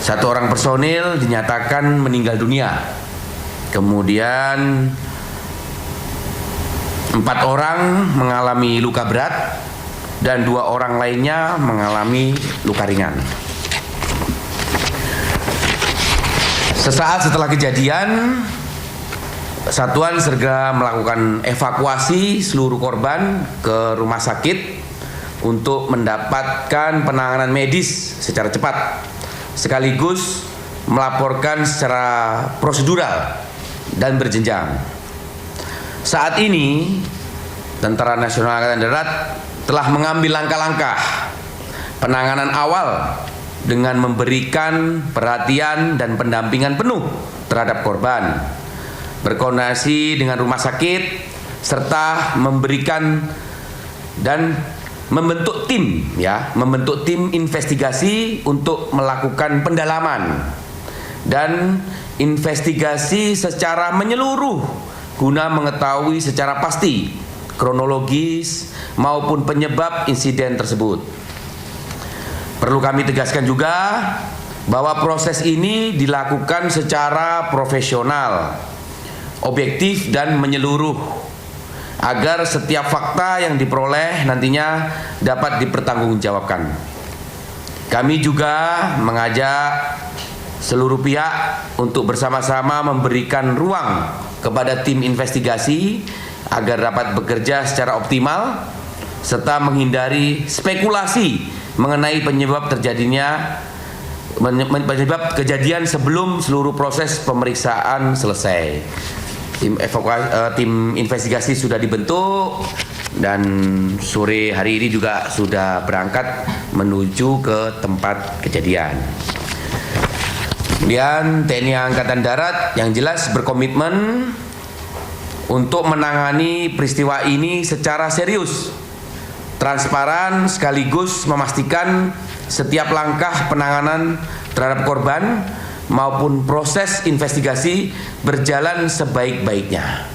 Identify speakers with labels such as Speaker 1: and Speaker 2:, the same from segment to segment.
Speaker 1: 1 orang personil dinyatakan meninggal dunia. Kemudian 4 orang mengalami luka berat dan 2 orang lainnya mengalami luka ringan. Sesaat setelah kejadian, satuan segera melakukan evakuasi seluruh korban ke rumah sakit untuk mendapatkan penanganan medis secara cepat, sekaligus melaporkan secara prosedural dan berjenjang. Saat ini, Tentara Nasional Angkatan Darat telah mengambil langkah-langkah penanganan awal dengan memberikan perhatian dan pendampingan penuh terhadap korban, berkoordinasi dengan rumah sakit, serta memberikan dan membentuk tim investigasi untuk melakukan pendalaman dan investigasi secara menyeluruh guna mengetahui secara pasti kronologis maupun penyebab insiden tersebut. Perlu kami tegaskan juga bahwa proses ini dilakukan secara profesional, objektif dan menyeluruh, agar setiap fakta yang diperoleh nantinya dapat dipertanggungjawabkan. Kami juga mengajak seluruh pihak untuk bersama-sama memberikan ruang kepada tim investigasi agar dapat bekerja secara optimal serta menghindari spekulasi mengenai penyebab kejadian sebelum seluruh proses pemeriksaan selesai. Tim investigasi sudah dibentuk dan sore hari ini juga sudah berangkat menuju ke tempat kejadian. Kemudian TNI Angkatan Darat yang jelas berkomitmen untuk menangani peristiwa ini secara serius, transparan, sekaligus memastikan setiap langkah penanganan terhadap korban maupun proses investigasi berjalan sebaik-baiknya.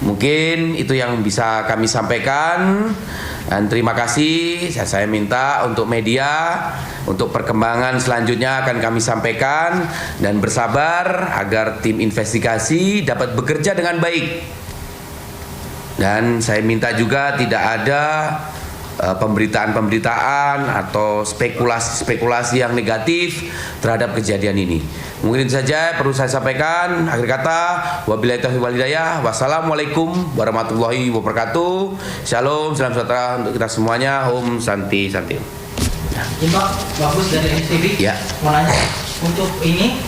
Speaker 1: Mungkin itu yang bisa kami sampaikan, dan terima kasih. Saya minta untuk media, untuk perkembangan selanjutnya akan kami sampaikan, dan bersabar agar tim investigasi dapat bekerja dengan baik. Dan saya minta juga tidak ada pemberitaan-pemberitaan atau spekulasi-spekulasi yang negatif terhadap kejadian ini. Mungkin saja perlu saya sampaikan. Akhir kata, wabillahi taufiq wal hidayah. Wassalamualaikum warahmatullahi wabarakatuh. Shalom, salam sejahtera untuk kita semuanya. Om Santi Santi.
Speaker 2: Pak, bagus dari NSTB.
Speaker 1: Ya.
Speaker 2: Mau nanya, untuk ini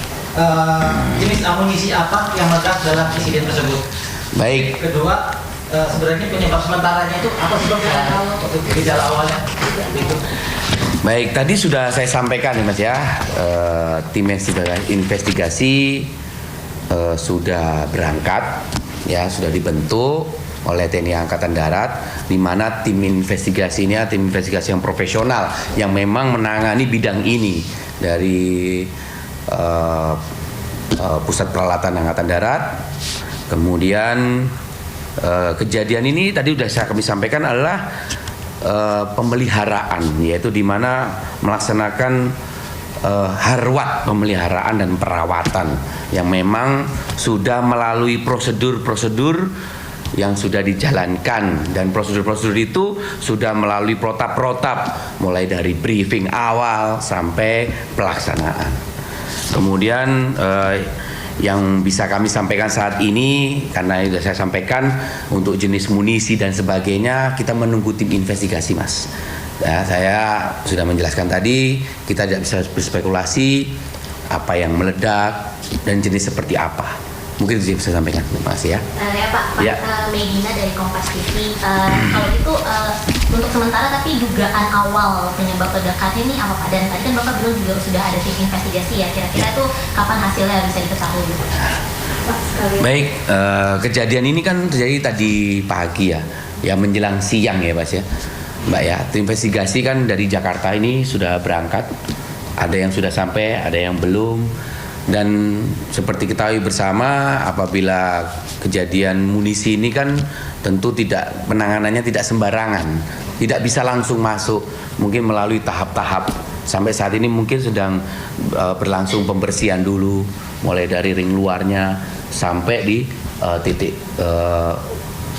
Speaker 2: jenis amunisi apa yang meledak dalam insiden tersebut?
Speaker 1: Baik.
Speaker 2: Kedua, sebenarnya penyebab sementaranya itu apa sih, Bang? Gejala awalnya itu.
Speaker 1: Baik, tadi sudah saya sampaikan ya Mas ya, tim investigasi sudah berangkat, ya sudah dibentuk oleh TNI Angkatan Darat, di mana tim investigasi ini tim investigasi yang profesional yang memang menangani bidang ini dari Pusat Peralatan Angkatan Darat. Kemudian kejadian ini tadi sudah kami sampaikan adalah pemeliharaan, yaitu di mana melaksanakan harwat pemeliharaan dan perawatan yang memang sudah melalui prosedur-prosedur yang sudah dijalankan, dan prosedur-prosedur itu sudah melalui protap-protap mulai dari briefing awal sampai pelaksanaan. Kemudian yang bisa kami sampaikan saat ini, karena sudah saya sampaikan untuk jenis munisi dan sebagainya, kita menunggu tim investigasi, Mas. Ya, saya sudah menjelaskan tadi, kita tidak bisa berspekulasi apa yang meledak dan jenis seperti apa. Mungkin itu yang bisa saya sampaikan. Terima kasih ya.
Speaker 3: Ya Pak,
Speaker 1: ya.
Speaker 3: Medina dari Kompas TV. Kalau itu untuk sementara, tapi dugaan awal penyebab ledakan ini apa Pak? Dan tadi kan Bapak bilang juga sudah ada tim investigasi ya. Kira-kira itu kapan hasilnya bisa diketahui?
Speaker 1: Baik, kejadian ini kan terjadi tadi pagi ya menjelang siang ya Mas ya, Mbak ya. Tim investigasi kan dari Jakarta ini sudah berangkat, ada yang sudah sampai, ada yang belum. Dan seperti ketahui bersama, apabila kejadian munisi ini kan tentu penanganannya tidak sembarangan, tidak bisa langsung masuk, mungkin melalui tahap-tahap Sampai saat ini mungkin sedang berlangsung pembersihan dulu, mulai dari ring luarnya sampai di titik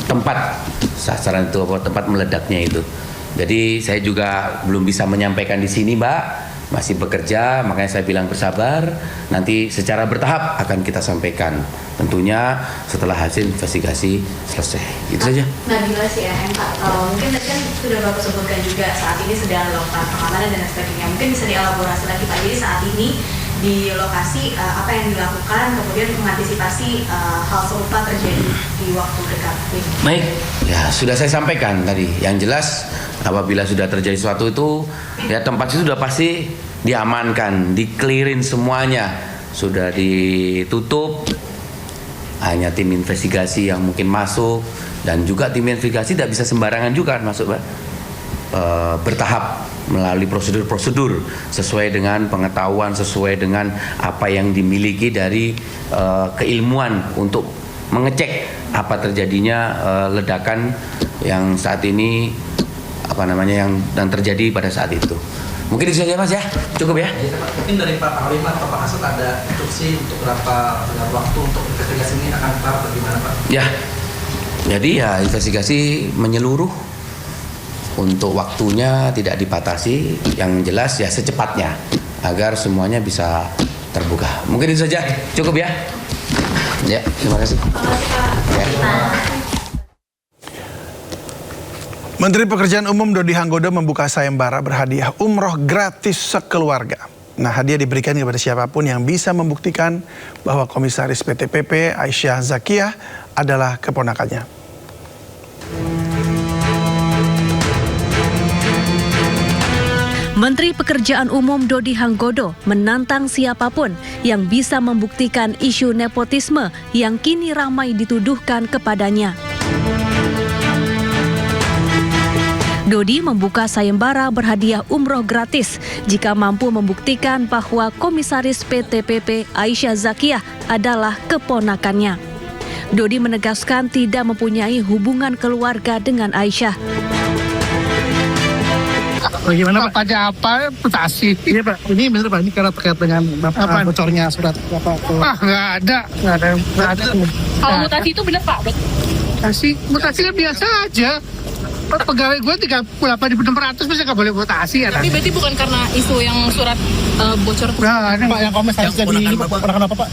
Speaker 1: tempat sasaran itu, tempat meledaknya itu. Jadi saya juga belum bisa menyampaikan di sini, Mbak, masih bekerja, makanya saya bilang bersabar. Nanti secara bertahap akan kita sampaikan. Tentunya setelah hasil investigasi selesai. Itu saja.
Speaker 4: Nah, gimana sih ya, Pak? Mungkin tadi kan sudah Bapak sebutkan juga saat ini sedang melakukan pengamanan dan sebagainya. Mungkin bisa dielaborasi lagi Pak. Jadi saat ini di lokasi apa yang dilakukan, kemudian mengantisipasi hal serupa terjadi di waktu dekat ini.
Speaker 1: Baik, ya sudah saya sampaikan tadi. Yang jelas apabila sudah terjadi sesuatu itu, ya tempat itu sudah pasti diamankan, di-clearin semuanya, sudah ditutup. Hanya tim investigasi yang mungkin masuk, dan juga tim investigasi tidak bisa sembarangan juga masuk, Pak. Bertahap melalui prosedur-prosedur sesuai dengan pengetahuan, sesuai dengan apa yang dimiliki dari keilmuan untuk mengecek apa terjadinya ledakan yang saat ini yang terjadi pada saat itu. Mungkin itu saja Mas ya, cukup ya.
Speaker 5: Mungkin dari Pak Panglima atau Pak Kasat ada instruksi untuk berapa waktu untuk investigasi ini akan kelar atau gimana Pak?
Speaker 1: Ya, jadi ya investigasi menyeluruh, untuk waktunya tidak dibatasi, yang jelas ya secepatnya agar semuanya bisa terbuka. Mungkin itu saja, cukup ya. Ya, terima kasih. Ya.
Speaker 6: Menteri Pekerjaan Umum Dodi Hanggodo membuka sayembara berhadiah umroh gratis sekeluarga. Nah, hadiah diberikan kepada siapapun yang bisa membuktikan bahwa Komisaris PT PP Aisyah Zakiyah adalah keponakannya.
Speaker 7: Menteri Pekerjaan Umum Dodi Hanggodo menantang siapapun yang bisa membuktikan isu nepotisme yang kini ramai dituduhkan kepadanya. Dodi membuka sayembara berhadiah umroh gratis jika mampu membuktikan bahwa Komisaris PT PP Aisyah Zakiyah adalah keponakannya. Dodi menegaskan tidak mempunyai hubungan keluarga dengan Aisyah.
Speaker 8: Bagaimana Pak? Pada apa mutasi? Iya Pak, ini benar Pak, ini karena terkait dengan apa bocornya surat apa? Nggak ada.
Speaker 9: Kalau mutasi itu benar Pak?
Speaker 8: Mutasi kan biasa aja. Pegawai gue 38.600 bisa nggak boleh mutasi ya?
Speaker 9: Tapi berarti bukan karena isu yang surat bocor?
Speaker 8: Nah, Pak yang komisaris jadi ponakan apa Pak?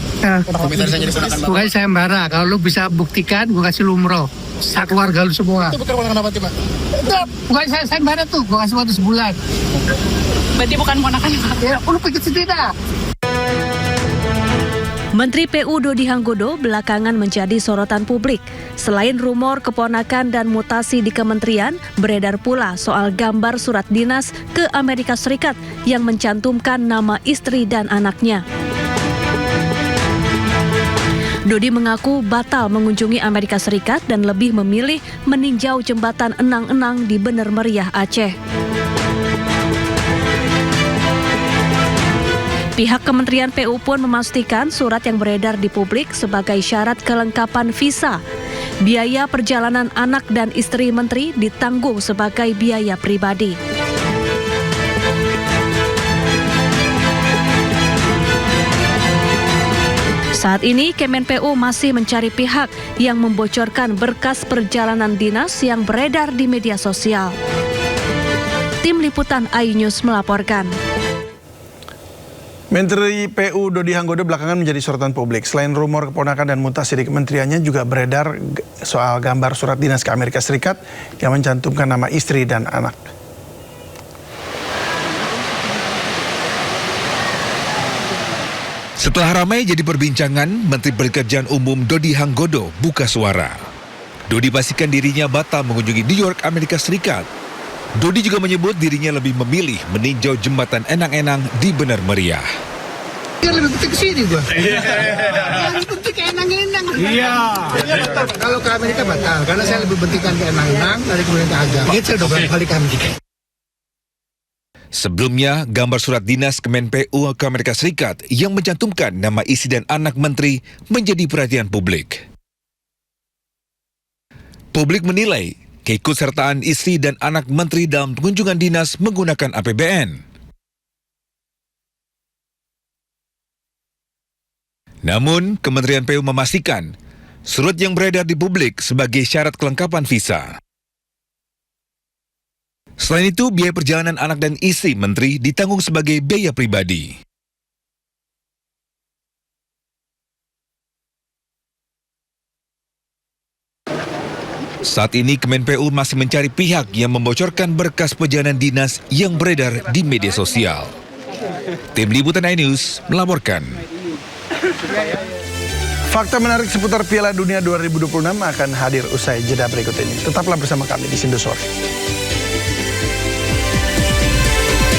Speaker 8: Komisaris jadi ponakan Pak. Bukan sayembara, kalau lu bisa buktikan gue kasih lu umroh. Satu keluarga lu semua. Itu bukan ponakan apa Pak? Bukan sayembara tuh, gue kasih waktu sebulan.
Speaker 9: Berarti bukan ponakan Pak?
Speaker 8: Ya, lu pikir sendiri dah.
Speaker 7: Menteri PU Dodi Hanggodo belakangan menjadi sorotan publik. Selain rumor keponakan dan mutasi di kementerian, beredar pula soal gambar surat dinas ke Amerika Serikat yang mencantumkan nama istri dan anaknya. Dodi mengaku batal mengunjungi Amerika Serikat dan lebih memilih meninjau jembatan Enang-Enang di Bener Meriah, Aceh. Pihak Kementerian PU pun memastikan surat yang beredar di publik sebagai syarat kelengkapan visa. Biaya perjalanan anak dan istri menteri ditanggung sebagai biaya pribadi. Saat ini Kemen-PU masih mencari pihak yang membocorkan berkas perjalanan dinas yang beredar di media sosial. Tim Liputan iNews melaporkan.
Speaker 6: Menteri PU Dodi Hanggodo belakangan menjadi sorotan publik. Selain rumor keponakan dan mutasi di kementeriannya, juga beredar soal gambar surat dinas ke Amerika Serikat yang mencantumkan nama istri dan anak.
Speaker 10: Setelah ramai jadi perbincangan, Menteri Pekerjaan Umum Dodi Hanggodo buka suara. Dodi pastikan dirinya batal mengunjungi New York, Amerika Serikat. Dodi juga menyebut dirinya lebih memilih meninjau jembatan Enang-Enang di Bener Meriah.
Speaker 8: Ya lebih penting ke sini gua. Yang penting ke Enang-Enang. Iya. Kalau ke Amerika batal, karena saya lebih pentingkan ke Enang-Enang dari kemudian ke Agam. Itu udah berapa kali ke Amerika.
Speaker 10: Sebelumnya, gambar surat dinas Kemen-PU ke Amerika Serikat yang mencantumkan nama istri dan anak menteri menjadi perhatian publik. Publik menilai keikutsertaan istri dan anak menteri dalam kunjungan dinas menggunakan APBN. Namun, Kementerian PU memastikan surat yang beredar di publik sebagai syarat kelengkapan visa. Selain itu, biaya perjalanan anak dan istri menteri ditanggung sebagai biaya pribadi. Saat ini Kemenpu masih mencari pihak yang membocorkan berkas perjalanan dinas yang beredar di media sosial. Tim Liputan iNews melaporkan.
Speaker 6: Fakta menarik seputar Piala Dunia 2026 akan hadir usai jeda berikut ini. Tetaplah bersama kami di Sindo Sore.